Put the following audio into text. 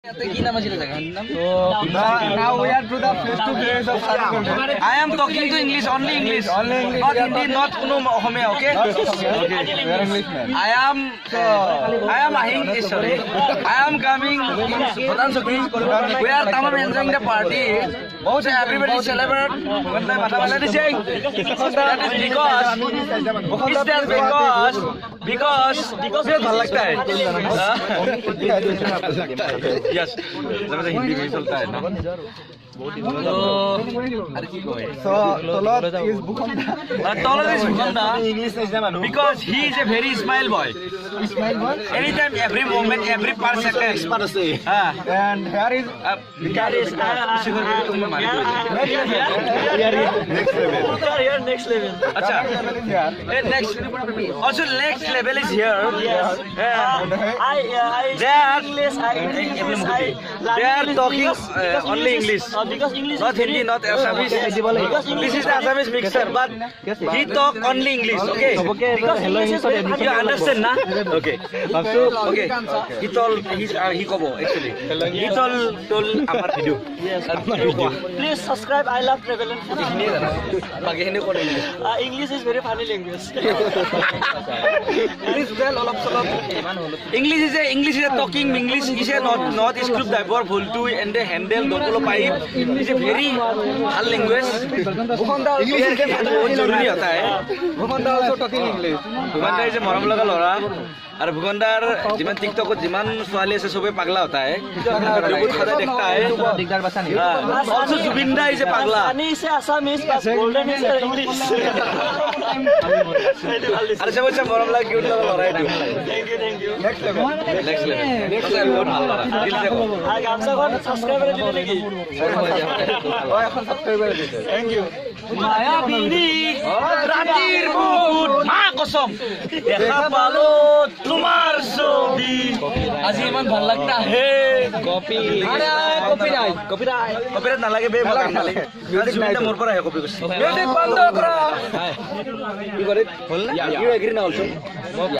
Now we are to the face-to-face of I am talking to English, only English. Not Hindi, not Ohome, okay? I am Ahing, sorry. I am coming in. We are tamam enjoying the party. So everybody celebrate. That is because ভাল লাগতা है. Yes, जब हिंदी में चलता है ना. So Tolot is Bukanda. Tolot is Bukanda because he is a very smile boy. Ismail boy. Anytime, every moment, every per second. And here is next level. Next. Also, next level is here. Yes. They are talking only English. Because English Not Hindi, not Assamese. This is the Assamese mixer, but he talk only English. Okay. You understand, na? Okay. Okay. He told he kobo actually. He told Amar video. Yes. Please subscribe. I love travel and food. English is very funny language. English is a talking. English is a not script diver to and the handle dokolo pipe. It's a very hard language. Bukanda also talking English. Bukanda is a moram laga lora. और भुगंदार जिमान TikTok को जिमान सवाल से सुबह पगला होता है बिल्कुल खदा देखता है also Zubinda is a पगला Sunny is Assamese but golden is English. अरे सब अच्छा मोरम लगा क्यूट लगा लड़ा है Thank you. next level अच्छा बहुत भालो लड़ा दिल से को I gamsa kon subscriber dite lagi. Oh, এখন subscriber দিতে। Thank you. माया बिनी रातीर बुट मा कसम देखा पालो तुम्हार ছবি আজি ইমান ভাল লাগতা হে কপি আরে কপিরাইট নালাগে বে ভাল লাগে আজি সুবিধা মোর পৰা হে কপি কৰিছে মিউজিক বন্ধ কৰা কি কৰে ইউ এগ্রি না অলসো